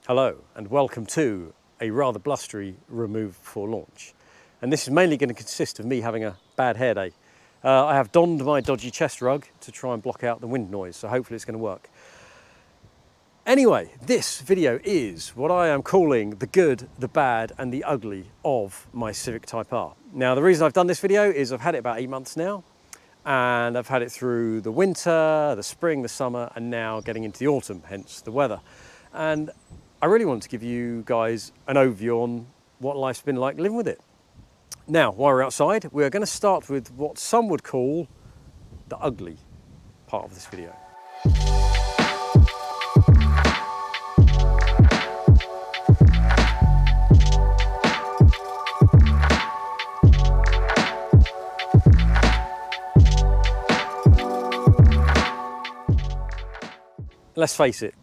Hello and welcome to a rather blustery remove before launch. And this is mainly going to consist of me having a bad hair day. I have donned my dodgy chest rug to try and block out the wind noise, so hopefully it's going to work. Anyway, this video is what I am calling the good, the bad and the ugly of my Civic Type R. Now the reason I've done this video is I've had it about 8 months now, and I've had it through the winter, the spring, the summer, and now getting into the autumn, hence the weather. And I really wanted to give you guys an overview on what life's been like living with it. Now, while we're outside, we're going to start with what some would call the ugly part of this video. Let's face it,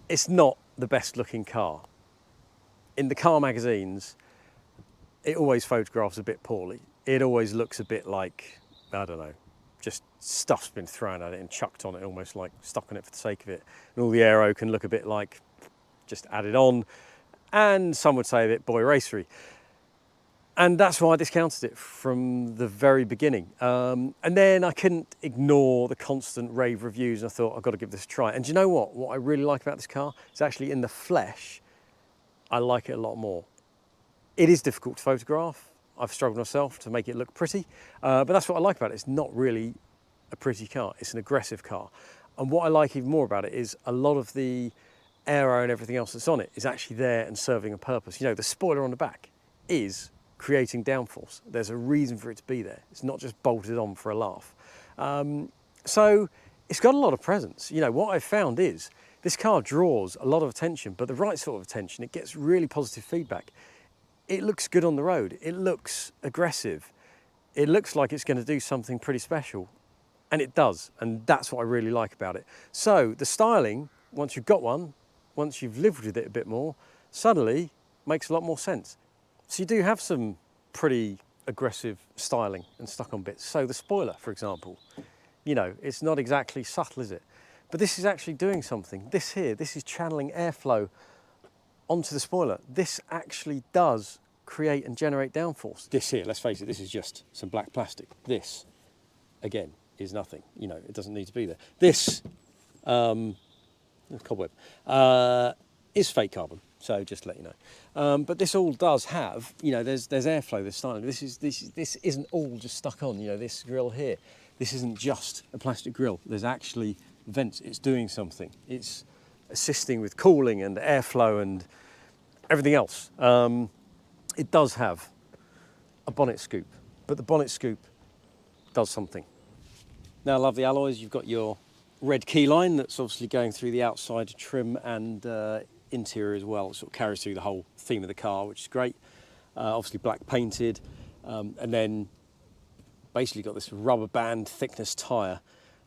it's not the best looking car. In the car magazines, it always photographs a bit poorly. It always looks a bit like, I don't know, just stuff's been thrown at it and chucked on it, almost like stuck on it for the sake of it. And all the aero can look a bit like just added on, and some would say a bit boy racery. And that's why I discounted it from the very beginning. And then I couldn't ignore the constant rave reviews, and I thought, I've got to give this a try. And do you know what? What I really like about this car is actually in the flesh, I like it a lot more. It is difficult to photograph. I've struggled myself to make it look pretty, but that's what I like about it. It's not really a pretty car, it's an aggressive car. And what I like even more about it is a lot of the aero and everything else that's on it is actually there and serving a purpose. You know, the spoiler on the back is creating downforce. There's a reason for it to be there. It's not just bolted on for a laugh. So it's got a lot of presence. You know, what I've found is this car draws a lot of attention, but the right sort of attention. It gets really positive feedback. It looks good on the road. It looks aggressive. It looks like it's going to do something pretty special. And it does. And that's what I really like about it. So the styling, once you've got one, once you've lived with it a bit more, suddenly makes a lot more sense. So you do have some pretty aggressive styling and stuck on bits. So the spoiler, for example, you know, it's not exactly subtle, is it? But this is actually doing something. This here, this is channeling airflow onto the spoiler. This actually does create and generate downforce. This here, let's face it, this is just some black plastic. This, again, is nothing. You know, it doesn't need to be there. This, cobweb, is fake carbon. So just to let you know. But this all does have, you know, there's airflow, there's styling. This isn't all just stuck on, you know, this grille here. This isn't just a plastic grille. There's actually vents. It's doing something. It's assisting with cooling and airflow and everything else. It does have a bonnet scoop, but the bonnet scoop does something. Now, I love the alloys. You've got your red key line that's obviously going through the outside trim and interior as well. It sort of carries through the whole theme of the car, which is great. Obviously black painted, and then basically got this rubber band thickness tyre,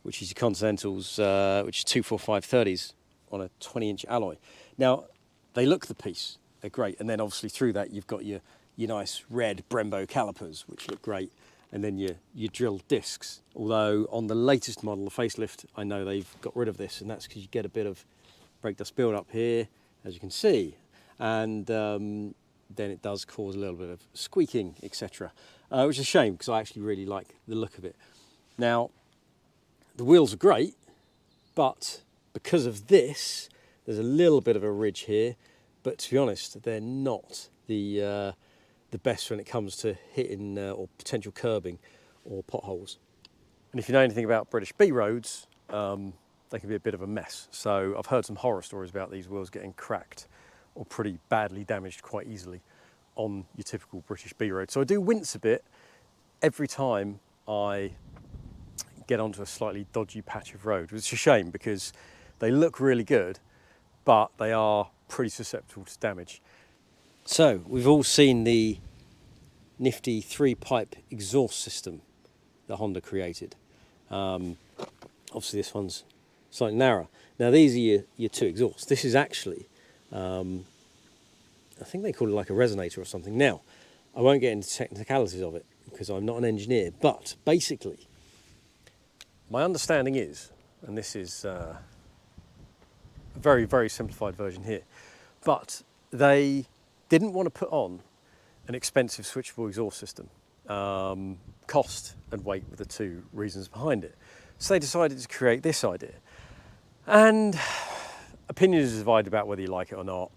which is your Continentals, which is 245/30s on a 20-inch alloy. Now, they look the piece, they're great, and then obviously through that you've got your nice red Brembo calipers, which look great, and then your drilled discs. Although on the latest model, the facelift, I know they've got rid of this, and that's because you get a bit of brake dust build up here, as you can see, and then it does cause a little bit of squeaking, etc., which is a shame because I actually really like the look of it. Now, the wheels are great, but because of this, there's a little bit of a ridge here, but to be honest, they're not the best when it comes to hitting or potential curbing or potholes. And if you know anything about British B roads, they can be a bit of a mess. So I've heard some horror stories about these wheels getting cracked or pretty badly damaged quite easily on your typical British B road. So I do wince a bit every time I get onto a slightly dodgy patch of road, which is a shame because they look really good, but they are pretty susceptible to damage. So we've all seen the nifty 3-pipe exhaust system that Honda created. Obviously this one's slightly narrower. Now these are your two exhausts. This is actually, I think they call it like a resonator or something. Now, I won't get into technicalities of it because I'm not an engineer, but basically, my understanding is, and this is a very, very simplified version here. But they didn't want to put on an expensive switchable exhaust system. Cost and weight were the two reasons behind it. So they decided to create this idea. And opinions are divided about whether you like it or not.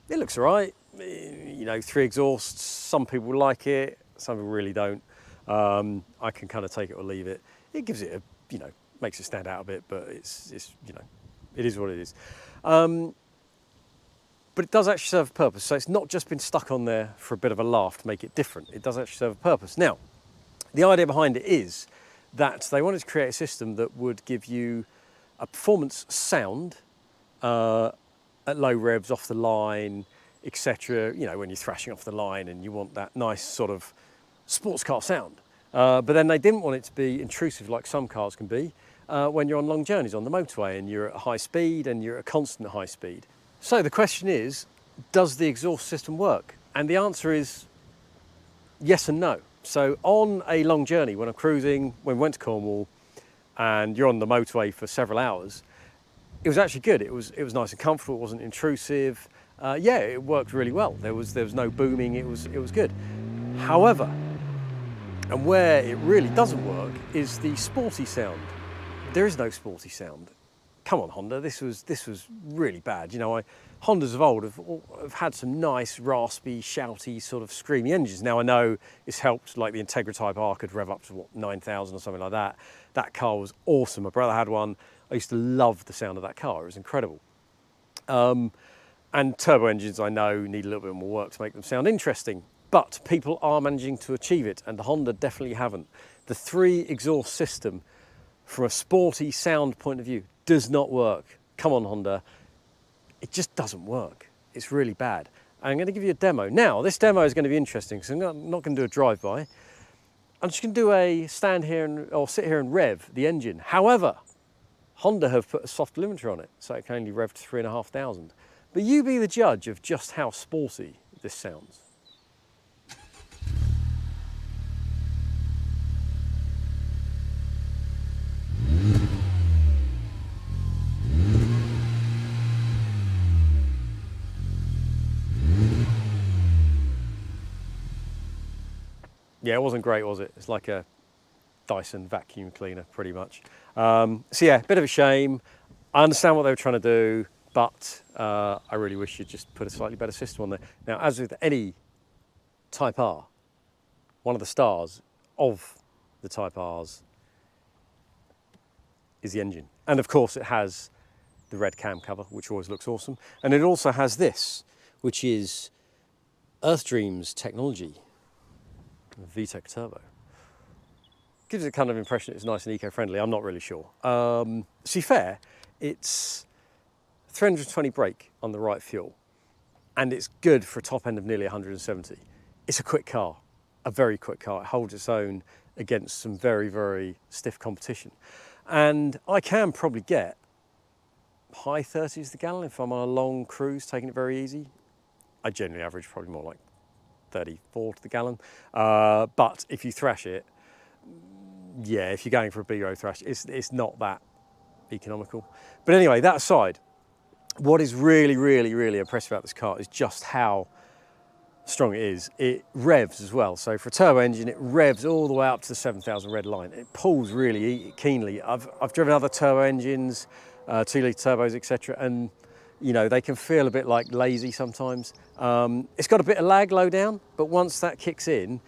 It looks all right. You know, 3 exhausts, some people like it, some people really don't. I can kind of take it or leave it. It gives it a, you know, makes it stand out a bit, but it's you know, it is what it is. But it does actually serve a purpose. So it's not just been stuck on there for a bit of a laugh to make it different. It does actually serve a purpose. Now, the idea behind it is that they wanted to create a system that would give you a performance sound at low revs, off the line, etc. You know, when you're thrashing off the line and you want that nice sort of sports car sound. But then they didn't want it to be intrusive like some cars can be when you're on long journeys on the motorway and you're at high speed and you're at a constant high speed. So the question is, does the exhaust system work? And the answer is yes and no. So on a long journey, when I'm cruising, when we went to Cornwall and you're on the motorway for several hours, it was actually good. It was nice and comfortable, it wasn't intrusive. Yeah, it worked really well. There was no booming, it was good. However, and where it really doesn't work is the sporty sound. There is no sporty sound. Come on, Honda, this was really bad. You know, Hondas of old have had some nice, raspy, shouty, sort of screamy engines. Now I know it's helped, like the Integra Type R could rev up to what, 9,000 or something like that. That car was awesome. My brother had one. I used to love the sound of that car. It was incredible. And turbo engines, I know, need a little bit more work to make them sound interesting. But people are managing to achieve it, and the Honda definitely haven't. The 3 exhaust system, from a sporty sound point of view, does not work. Come on, Honda. It just doesn't work. It's really bad. I'm going to give you a demo. Now, this demo is going to be interesting because I'm not going to do a drive-by. I'm just going to do a stand here or sit here and rev the engine. However, Honda have put a soft limiter on it, so it can only rev to 3,500. But you be the judge of just how sporty this sounds. Yeah, it wasn't great, was it? It's like a Dyson vacuum cleaner, pretty much. So yeah, bit of a shame. I understand what they were trying to do, but I really wish you'd just put a slightly better system on there. Now, as with any Type R, one of the stars of the Type Rs is the engine. And of course, it has the red cam cover, which always looks awesome. And it also has this, which is Earthdream's technology. VTEC Turbo. Gives it a kind of impression it's nice and eco-friendly. I'm not really sure. To be fair, it's 320 brake on the right fuel, and it's good for a top end of nearly 170. It's a quick car, a very quick car. It holds its own against some very, very stiff competition. And I can probably get high 30s the gallon if I'm on a long cruise, taking it very easy. I generally average probably more like 34 to the gallon. But if you thrash it, yeah, if you're going for a big road thrash, it's not that economical. But anyway, that aside, what is really, really, really impressive about this car is just how strong it is. It revs as well. So for a turbo engine, it revs all the way up to the 7,000 red line. It pulls really keenly. I've driven other turbo engines, 2-litre turbos, etc., and you know, they can feel a bit like lazy sometimes. It's got a bit of lag low down, but once that kicks in,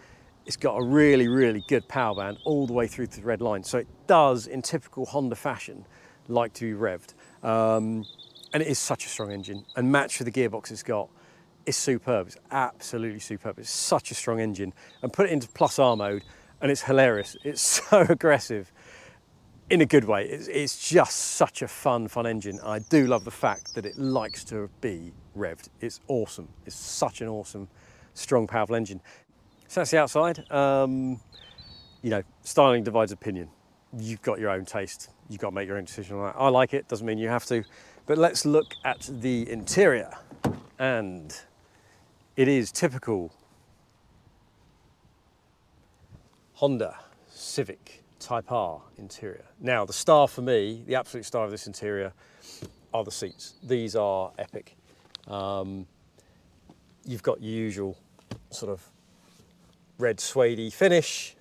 it's got a really, really good power band all the way through to the red line. So it does, in typical Honda fashion, like to be revved. And it is such a strong engine, and matched for the gearbox it's got, is superb. It's absolutely superb. It's such a strong engine. And put it into plus R mode, and it's hilarious. It's so aggressive. In a good way. It's just such a fun engine. I do love the fact that it likes to be revved. It's awesome. It's such an awesome, strong, powerful engine. So that's the outside. You know, styling divides opinion. You've got your own taste. You've got to make your own decision on that. I like it, doesn't mean you have to. But let's look at the interior. And it is typical Honda Civic Type R interior. Now, the star for me, the absolute star of this interior, are the seats. These are epic. You've got your usual sort of red suede finish.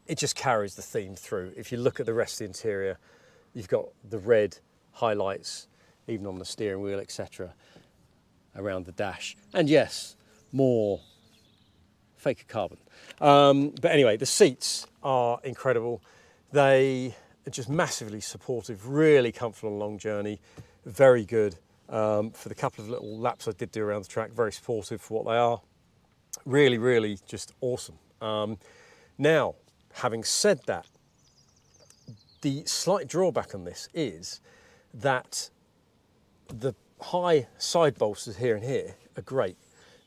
It just carries the theme through. If you look at the rest of the interior, you've got the red highlights, even on the steering wheel, etc., around the dash. And yes, more fake carbon. But anyway, the seats are incredible. They are just massively supportive, really comfortable on a long journey, very good. For the couple of little laps I did do around the track, very supportive for what they are. Really, really just awesome. Now, having said that, the slight drawback on this is that the high side bolsters here and here are great.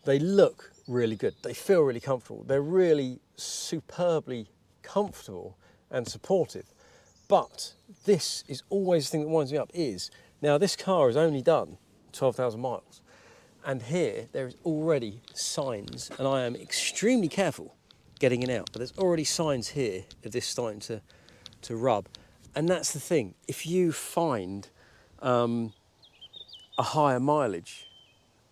They look really good. They feel really comfortable. They're really superbly comfortable and supportive. But this is always the thing that winds me up is, now this car has only done 12,000 miles. And here there is already signs, and I am extremely careful getting in out, but there's already signs here of this starting to rub. And that's the thing, if you find a higher mileage,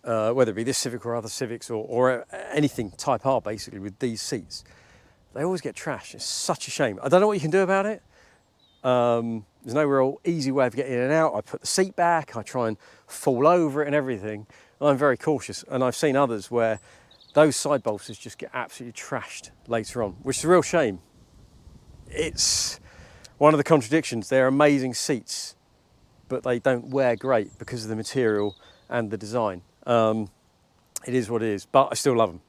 whether it be this Civic or other Civics or anything Type R basically with these seats, they always get trashed. It's such a shame. I don't know what you can do about it. There's no real easy way of getting in and out. I put the seat back, I try and fall over it and everything. I'm very cautious, and I've seen others where those side bolsters just get absolutely trashed later on, which is a real shame. It's one of the contradictions. They're amazing seats, but they don't wear great because of the material and the design. It is what it is, but I still love them.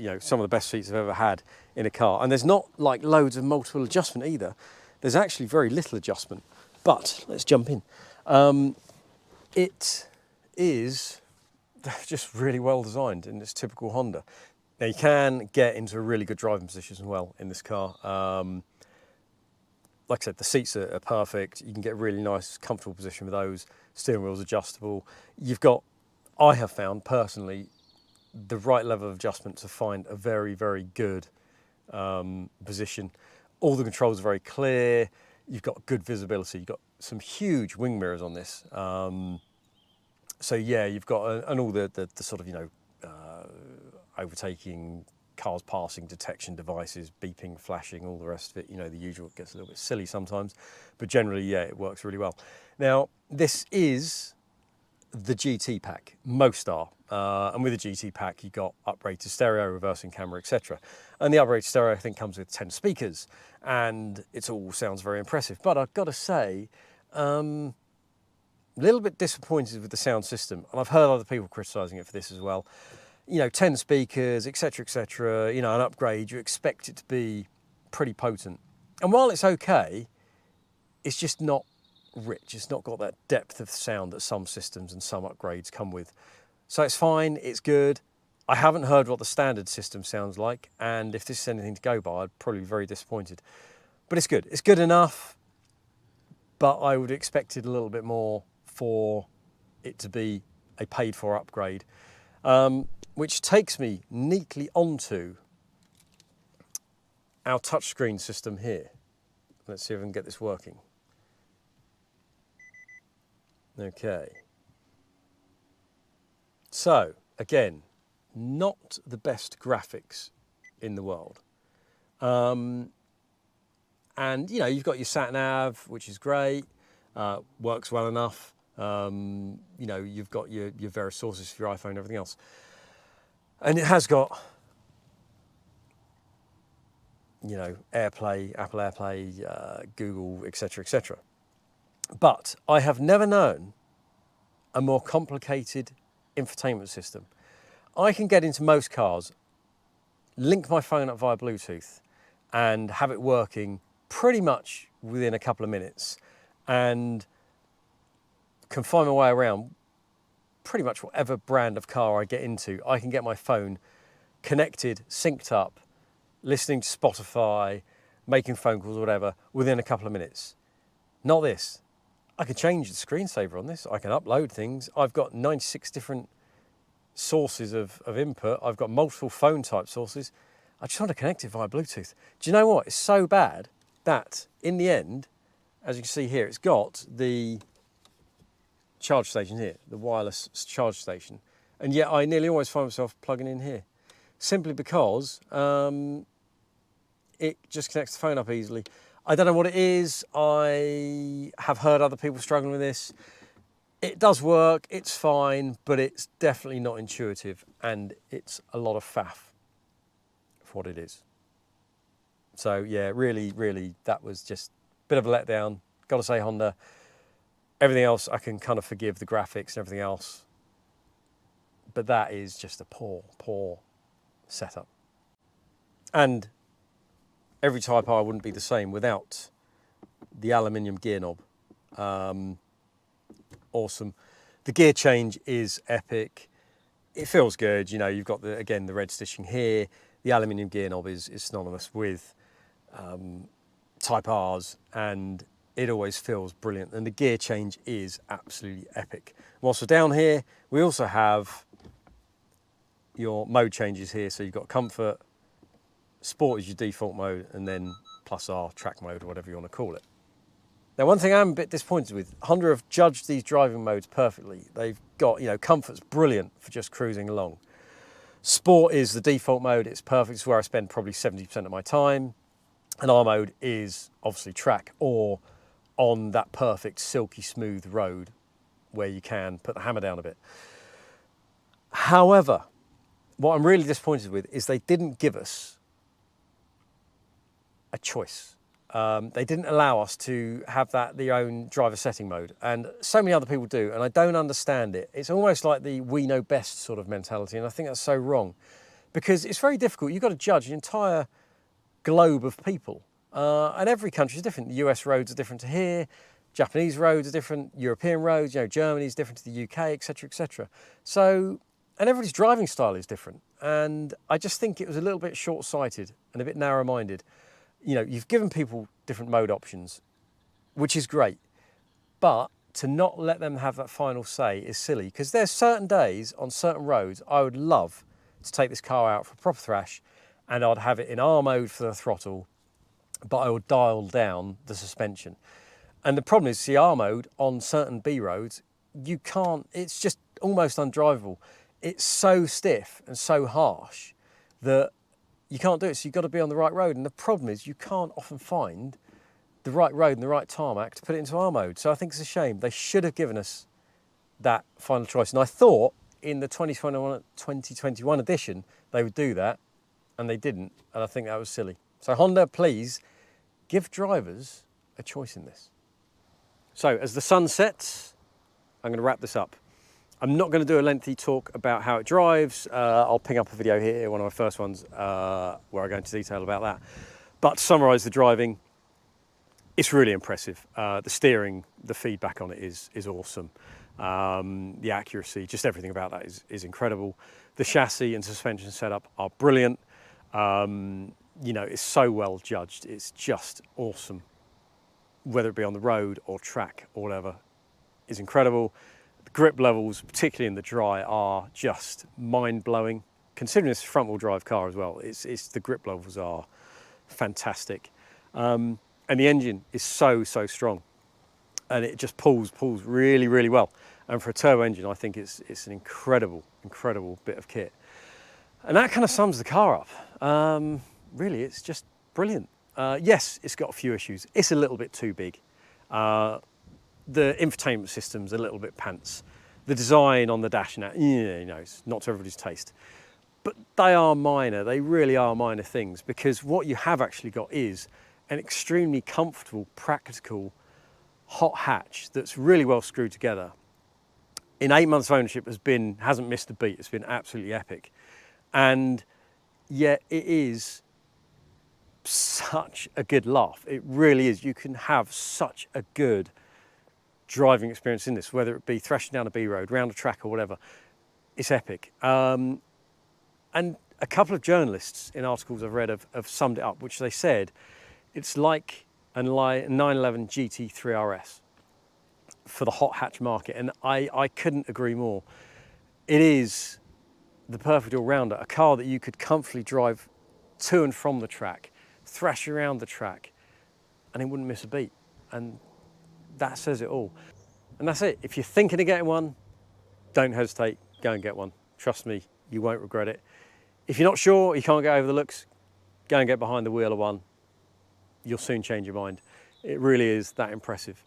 You know, some of the best seats I've ever had in a car. And there's not like loads of multiple adjustment either. There's actually very little adjustment, but let's jump in. It is just really well designed in this typical Honda. Now you can get into a really good driving position as well in this car. Like I said, the seats are perfect. You can get a really nice, comfortable position with those. Steering wheel's adjustable. You've got, I have found personally, the right level of adjustment to find a very, very good position. All the controls are very clear. You've got good visibility. You've got some huge wing mirrors on this. So yeah, you've got, and all the sort of, you know, overtaking, cars passing detection devices, beeping, flashing, all the rest of it. You know, the usual. It gets a little bit silly sometimes, but generally, yeah, it works really well. Now, this is the GT pack. Most are. And with the GT pack, you've got upgraded stereo, reversing camera, etc. And the upgraded stereo, I think, comes with 10 speakers, and it all sounds very impressive. But I've got to say, a little bit disappointed with the sound system, and I've heard other people criticising it for this as well. You know, 10 speakers, etc., you know, an upgrade, you expect it to be pretty potent. And while it's okay, it's just not rich. It's not got that depth of sound that some systems and some upgrades come with. So it's fine, it's good. I haven't heard what the standard system sounds like, and if this is anything to go by, I'd probably be very disappointed. But it's good. It's good enough, but I would expect it a little bit more for it to be a paid-for upgrade. Which takes me neatly onto our touchscreen system here. Let's see if I can get this working. Okay. So, again, not the best graphics in the world. And, you know, you've got your sat-nav, which is great, works well enough. You know, you've got your various sources for your iPhone and everything else. And it has got, you know, AirPlay, Apple AirPlay, Google, etc., etc. But I have never known a more complicated infotainment system. I can get into most cars, link my phone up via Bluetooth, and have it working pretty much within a couple of minutes, and can find my way around pretty much whatever brand of car I get into. I can get my phone connected, synced up, listening to Spotify, making phone calls or whatever within a couple of minutes. Not this. I can change the screensaver on this. I can upload things. I've got 96 different sources of input. I've got multiple phone type sources. I just want to connect it via Bluetooth. Do you know what? It's so bad that in the end, as you can see here, it's got the charge station here, the wireless charge station, and yet I nearly always find myself plugging in here, simply because it just connects the phone up easily. I don't know what it is. I have heard other people struggling with this. It does work, it's fine, but it's definitely not intuitive, and it's a lot of faff for what it is. So yeah, really, that was just a bit of a letdown. Got to say, Honda. Everything else I can kind of forgive, the graphics and everything else, but that is just a poor setup. And every Type R wouldn't be the same without the aluminium gear knob. Awesome. The gear change is epic. It feels good. You know, you've got again the red stitching here. The aluminium gear knob is synonymous with Type R's, and it always feels brilliant. And the gear change is absolutely epic. Whilst we're down here, we also have your mode changes here. So you've got comfort, sport is your default mode, and then plus R, track mode, or whatever you want to call it. Now, one thing I'm a bit disappointed with, Honda have judged these driving modes perfectly. They've got, you know, comfort's brilliant for just cruising along. Sport is the default mode, it's perfect, it's where I spend probably 70% of my time. And R mode is obviously track, or on that perfect silky smooth road where you can put the hammer down a bit. However, what I'm really disappointed with is they didn't give us a choice. They didn't allow us to have their own driver setting mode, and so many other people do, and I don't understand it. It's almost like the we know best sort of mentality, and I think that's so wrong, because it's very difficult. You've got to judge an entire globe of people, and every country is different. The US roads are different to here, Japanese roads are different, European roads, you know, Germany is different to the UK, etc., etc. So, and everybody's driving style is different, and I just think it was a little bit short-sighted and a bit narrow-minded. You know, you've given people different mode options, which is great, but to not let them have that final say is silly, because there's certain days on certain roads I would love to take this car out for a proper thrash, and I'd have it in R mode for the throttle, but I would dial down the suspension. And the problem is, see, R mode on certain B roads, you can't, it's just almost undrivable. It's so stiff and so harsh that you can't do it, so you've got to be on the right road. And the problem is you can't often find the right road and the right tarmac to put it into R mode. So I think it's a shame. They should have given us that final choice. And I thought in the 2021 edition, they would do that, and they didn't. And I think that was silly. So Honda, please give drivers a choice in this. So as the sun sets, I'm going to wrap this up. I'm not going to do a lengthy talk about how it drives. I'll ping up a video here, one of my first ones, where I go into detail about that. But to summarise the driving, it's really impressive. The steering, the feedback on it is awesome. The accuracy, just everything about that is incredible. The chassis and suspension setup are brilliant. You know, it's so well judged. It's just awesome. Whether it be on the road or track or whatever, is incredible. The grip levels, particularly in the dry, are just mind-blowing. Considering it's a front-wheel drive car as well, the grip levels are fantastic. And the engine is so strong, and it just pulls really well. And for a turbo engine, I think it's an incredible bit of kit. And that kind of sums the car up. Really, it's just brilliant. Yes, it's got a few issues. It's a little bit too big. The infotainment system's a little bit pants. The design on the dash now, you know, it's not to everybody's taste. But they are minor. They really are minor things, because what you have actually got is an extremely comfortable, practical hot hatch that's really well screwed together. In 8 months of ownership hasn't missed a beat. It's been absolutely epic. And yet it is such a good laugh. It really is. You can have such a good driving experience in this, whether it be thrashing down a B road, round a track or whatever. It's epic. And a couple of journalists in articles I've read have summed it up, which they said it's like a 911 GT3 RS for the hot hatch market. And I couldn't agree more. It is the perfect all-rounder, a car that you could comfortably drive to and from the track, thrash around the track, and it wouldn't miss a beat. And that says it all. And that's it. If you're thinking of getting one, don't hesitate, go and get one. Trust me, you won't regret it. If you're not sure, you can't get over the looks, go and get behind the wheel of one. You'll soon change your mind. It really is that impressive.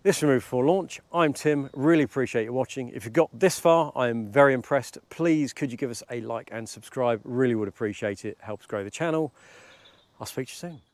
This was Remove Before Launch. I'm Tim, really appreciate you watching. If you've got this far, I am very impressed. Please, could you give us a like and subscribe? Really would appreciate it, helps grow the channel. I'll speak to you soon.